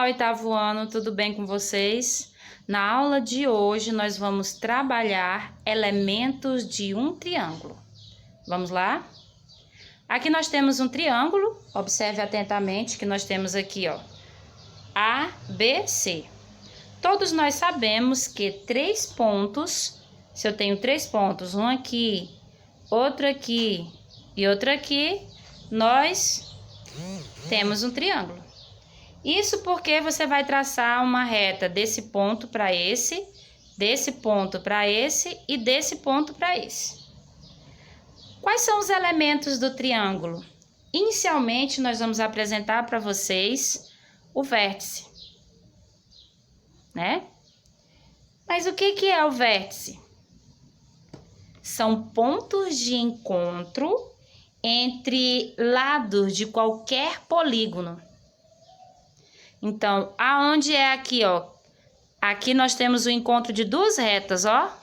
Olá, oitavo ano, tudo bem com vocês? Na aula de hoje nós vamos trabalhar elementos de um triângulo. Vamos lá? Aqui nós temos um triângulo, observe atentamente que nós temos aqui, ó, A, B, C. Todos nós sabemos que três pontos, se eu tenho três pontos, um aqui, outro aqui e outro aqui, nós temos um triângulo. Isso porque você vai traçar uma reta desse ponto para esse, desse ponto para esse e desse ponto para esse. Quais são os elementos do triângulo? Inicialmente, nós vamos apresentar para vocês o vértice, né? Mas o que é o vértice? São pontos de encontro entre lados de qualquer polígono. Então, aonde é aqui, ó? Aqui nós temos o encontro de duas retas, ó.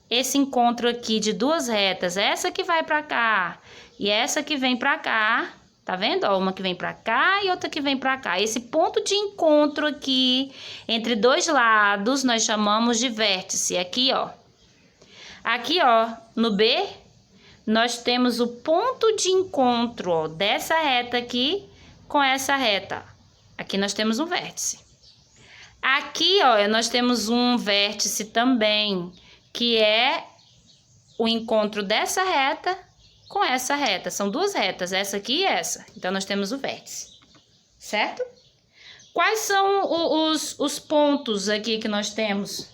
Esse encontro aqui de duas retas, essa que vai pra cá e essa que vem pra cá, tá vendo? Ó, uma que vem pra cá e outra que vem pra cá. Esse ponto de encontro aqui, entre dois lados, nós chamamos de vértice. Aqui, ó. Aqui, ó, no B, nós temos o ponto de encontro, ó, dessa reta aqui com essa reta. Aqui nós temos um vértice. Aqui, ó, nós temos um vértice também, que é o encontro dessa reta com essa reta. São duas retas, essa aqui e essa. Então, nós temos o vértice, certo? Quais são os pontos aqui que nós temos?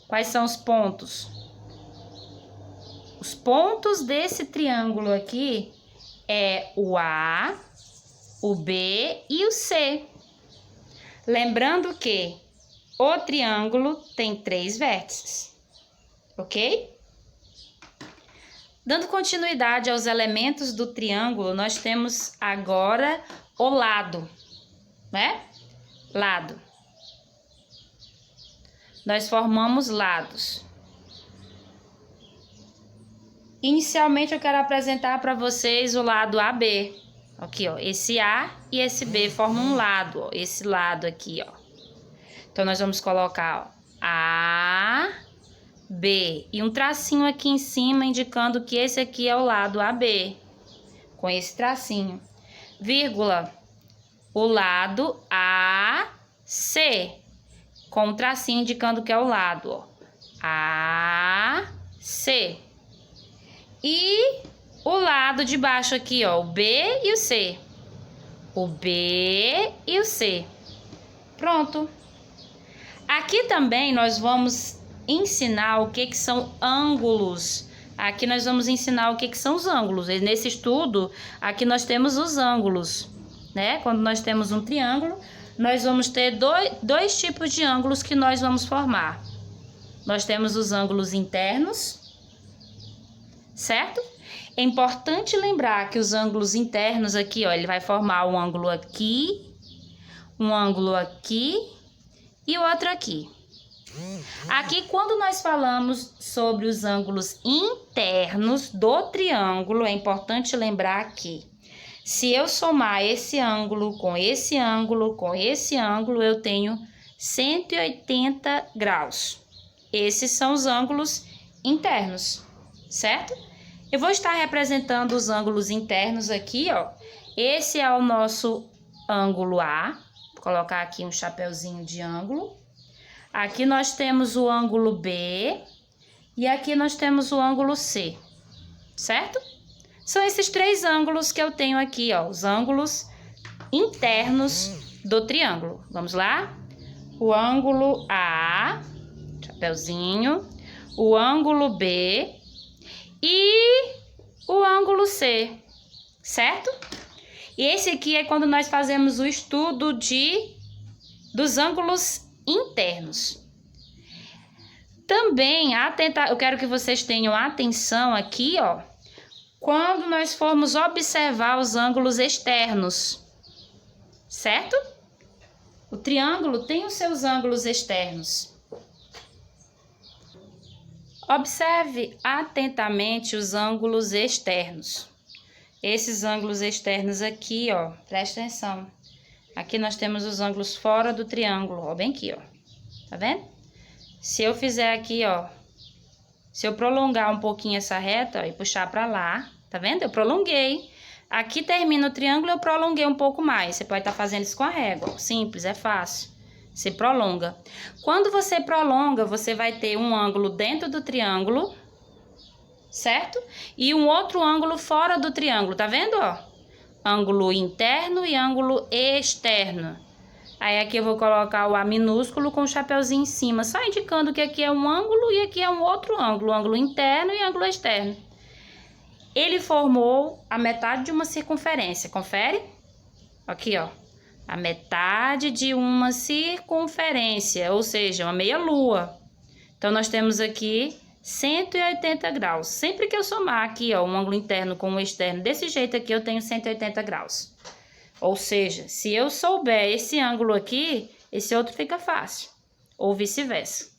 Quais são os pontos? Os pontos desse triângulo aqui é o A, o B e o C. Lembrando que o triângulo tem três vértices, ok? Dando continuidade aos elementos do triângulo, nós temos agora o lado, né? Lado. Nós formamos lados. Inicialmente, eu quero apresentar para vocês o lado AB. Aqui, ó, esse A e esse B formam um lado, ó, esse lado aqui, ó. Então, nós vamos colocar, ó, A, B e um tracinho aqui em cima, indicando que esse aqui é o lado AB, com esse tracinho. Vírgula, o lado AC, com um tracinho indicando que é o lado, ó, AC. E o lado de baixo aqui, ó, o B e o C. O B e o C. Pronto. Aqui também nós vamos ensinar o que são ângulos. Aqui nós vamos ensinar o que são os ângulos. E nesse estudo, aqui nós temos os ângulos, né? Quando nós temos um triângulo, nós vamos ter dois tipos de ângulos que nós vamos formar. Nós temos os ângulos internos, certo? É importante lembrar que os ângulos internos aqui, ó, ele vai formar um ângulo aqui e outro aqui. Aqui, quando nós falamos sobre os ângulos internos do triângulo, é importante lembrar que se eu somar esse ângulo com esse ângulo com esse ângulo, eu tenho 180 graus. Esses são os ângulos internos, certo? Eu vou estar representando os ângulos internos aqui, ó. Esse é o nosso ângulo A. Vou colocar aqui um chapeuzinho de ângulo. Aqui nós temos o ângulo B. E aqui nós temos o ângulo C. Certo? São esses três ângulos que eu tenho aqui, ó. Os ângulos internos do triângulo. Vamos lá? O ângulo A. Chapeuzinho. O ângulo B. E o ângulo C, certo? E esse aqui é quando nós fazemos o estudo dos ângulos internos. Também, eu quero que vocês tenham atenção aqui, ó, quando nós formos observar os ângulos externos, certo? O triângulo tem os seus ângulos externos. Observe atentamente os ângulos externos. Esses ângulos externos aqui, ó, presta atenção. Aqui nós temos os ângulos fora do triângulo, ó, bem aqui, ó. Tá vendo? Se eu fizer aqui, ó, se eu prolongar um pouquinho essa reta, ó, e puxar pra lá, tá vendo? Eu prolonguei. Aqui termina o triângulo, eu prolonguei um pouco mais. Você pode estar fazendo isso com a régua, ó. Simples, é fácil. Você prolonga. Quando você prolonga, você vai ter um ângulo dentro do triângulo, certo? E um outro ângulo fora do triângulo, tá vendo, ó? Ângulo interno e ângulo externo. Aí aqui eu vou colocar o A minúsculo com o chapeuzinho em cima, só indicando que aqui é um ângulo e aqui é um outro ângulo, ângulo interno e ângulo externo. Ele formou a metade de uma circunferência, confere? Aqui, ó, a metade de uma circunferência, ou seja, uma meia-lua. Então, nós temos aqui 180 graus. Sempre que eu somar aqui, ó, um ângulo interno com o externo, desse jeito aqui, eu tenho 180 graus. Ou seja, se eu souber esse ângulo aqui, esse outro fica fácil. Ou vice-versa.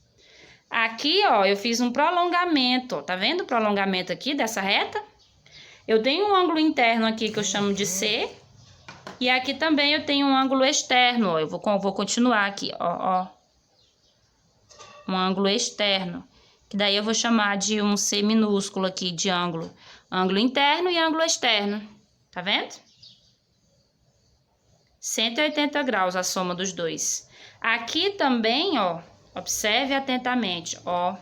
Aqui, ó, eu fiz um prolongamento, ó, tá vendo o prolongamento aqui dessa reta? Eu tenho um ângulo interno aqui que eu chamo de C. E aqui também eu tenho um ângulo externo, ó. Eu vou continuar aqui, ó, ó. Um ângulo externo. Que daí eu vou chamar de um C minúsculo aqui de ângulo. Ângulo interno e ângulo externo. Tá vendo? 180 graus a soma dos dois. Aqui também, ó, observe atentamente, ó.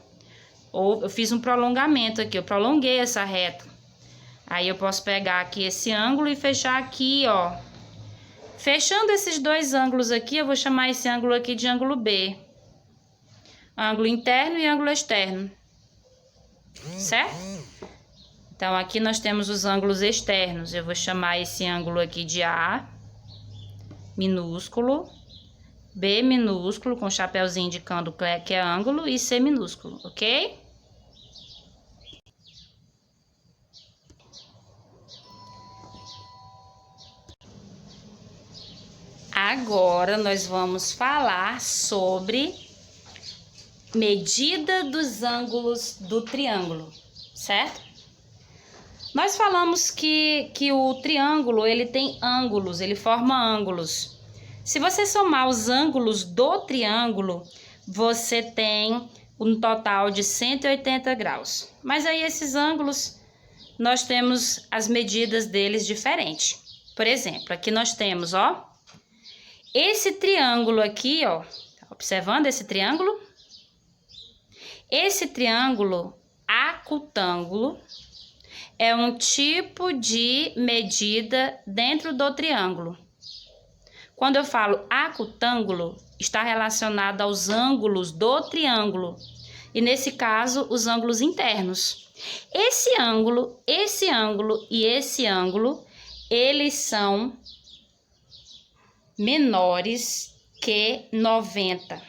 Eu fiz um prolongamento aqui, eu prolonguei essa reta. Aí eu posso pegar aqui esse ângulo e fechar aqui, ó. Fechando esses dois ângulos aqui, eu vou chamar esse ângulo aqui de ângulo B. Ângulo interno e ângulo externo. Certo? Então, aqui nós temos os ângulos externos. Eu vou chamar esse ângulo aqui de A minúsculo, B minúsculo, com chapeuzinho indicando que é ângulo, e C minúsculo, ok? Agora, nós vamos falar sobre medida dos ângulos do triângulo, certo? Nós falamos que o triângulo, ele tem ângulos, ele forma ângulos. Se você somar os ângulos do triângulo, você tem um total de 180 graus. Mas aí, esses ângulos, nós temos as medidas deles diferentes. Por exemplo, aqui nós temos, ó, esse triângulo aqui, ó, tá observando esse triângulo? Esse triângulo acutângulo é um tipo de medida dentro do triângulo. Quando eu falo acutângulo, está relacionado aos ângulos do triângulo. E nesse caso, os ângulos internos. Esse ângulo e esse ângulo, eles são menores que 90,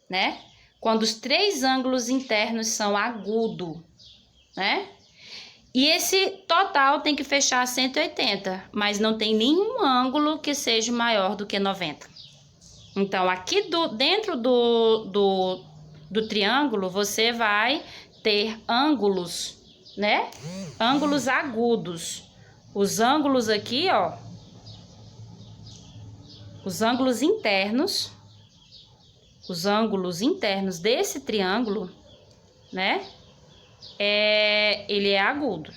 né? Quando os três ângulos internos são agudos, né? E esse total tem que fechar 180, mas não tem nenhum ângulo que seja maior do que 90. Então, aqui dentro do triângulo, você vai ter ângulos, né? Ângulos agudos. Os ângulos aqui, ó, os ângulos internos desse triângulo, né? Ele é agudo.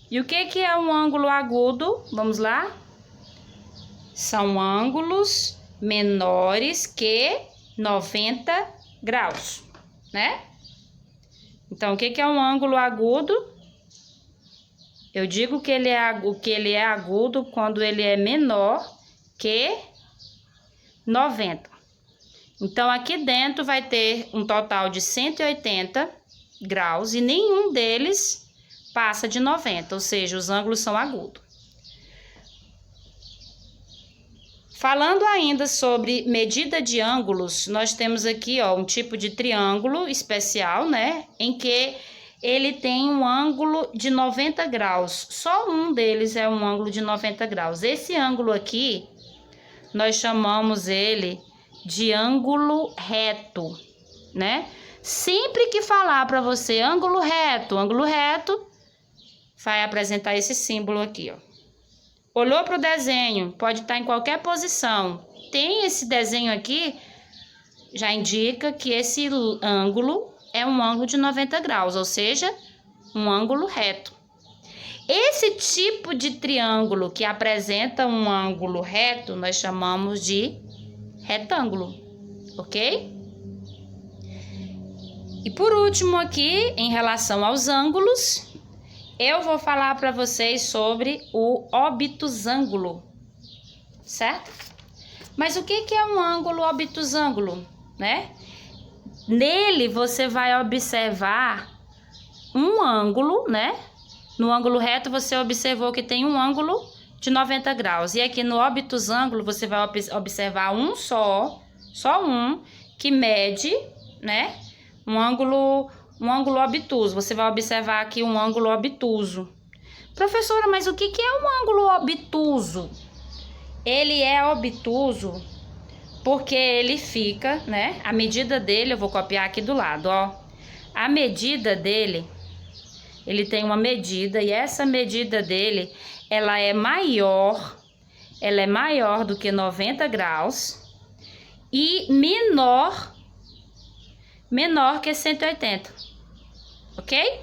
E o que é um ângulo agudo? Vamos lá? São ângulos menores que 90 graus, né? Então, o que é um ângulo agudo? Eu digo que ele é agudo quando ele é menor que 90. Então, aqui dentro vai ter um total de 180 graus e nenhum deles passa de 90, ou seja, os ângulos são agudos. Falando ainda sobre medida de ângulos, nós temos aqui, ó, um tipo de triângulo especial, né, em que ele tem um ângulo de 90 graus. Só um deles é um ângulo de 90 graus. Esse ângulo aqui, nós chamamos ele de ângulo reto, né? Sempre que falar para você ângulo reto, vai apresentar esse símbolo aqui, ó. Olhou para o desenho, pode estar em qualquer posição. Tem esse desenho aqui, já indica que esse ângulo é um ângulo de 90 graus, ou seja, um ângulo reto. Esse tipo de triângulo que apresenta um ângulo reto, nós chamamos de retângulo, ok? E por último aqui, em relação aos ângulos, eu vou falar para vocês sobre o obtusângulo, certo? Mas o que é um ângulo obtusângulo, né? Nele você vai observar um ângulo, né? No ângulo reto você observou que tem um ângulo de 90 graus. E aqui no obtusângulo você vai observar um só um, que mede, né? Um ângulo obtuso. Você vai observar aqui um ângulo obtuso. Professora, mas o que é um ângulo obtuso? Ele é obtuso porque ele fica, né? A medida dele, eu vou copiar aqui do lado, ó. A medida dele, ele tem uma medida e essa medida dele, ela é maior do que 90 graus e menor que 180, ok?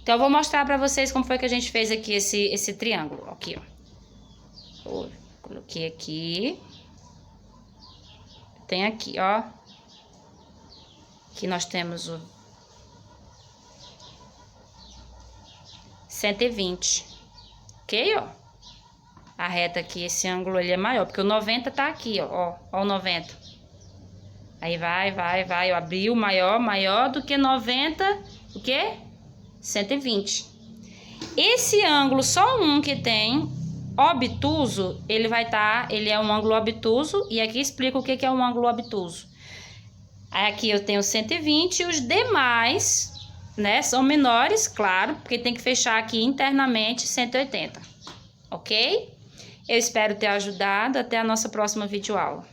Então, eu vou mostrar para vocês como foi que a gente fez aqui esse triângulo, aqui, ó. Coloquei aqui. Tem aqui, ó. Aqui nós temos o 120, ok, ó? A reta aqui, esse ângulo ele é maior, porque o 90 tá aqui, ó, ó o 90. Aí vai, ó, abriu maior do que 90, o quê? 120. Esse ângulo, só um que tem obtuso, ele é um ângulo obtuso, e aqui explica o que é um ângulo obtuso. Aqui eu tenho 120 e os demais, né, são menores, claro, porque tem que fechar aqui internamente 180, ok? Eu espero ter ajudado. Até a nossa próxima videoaula.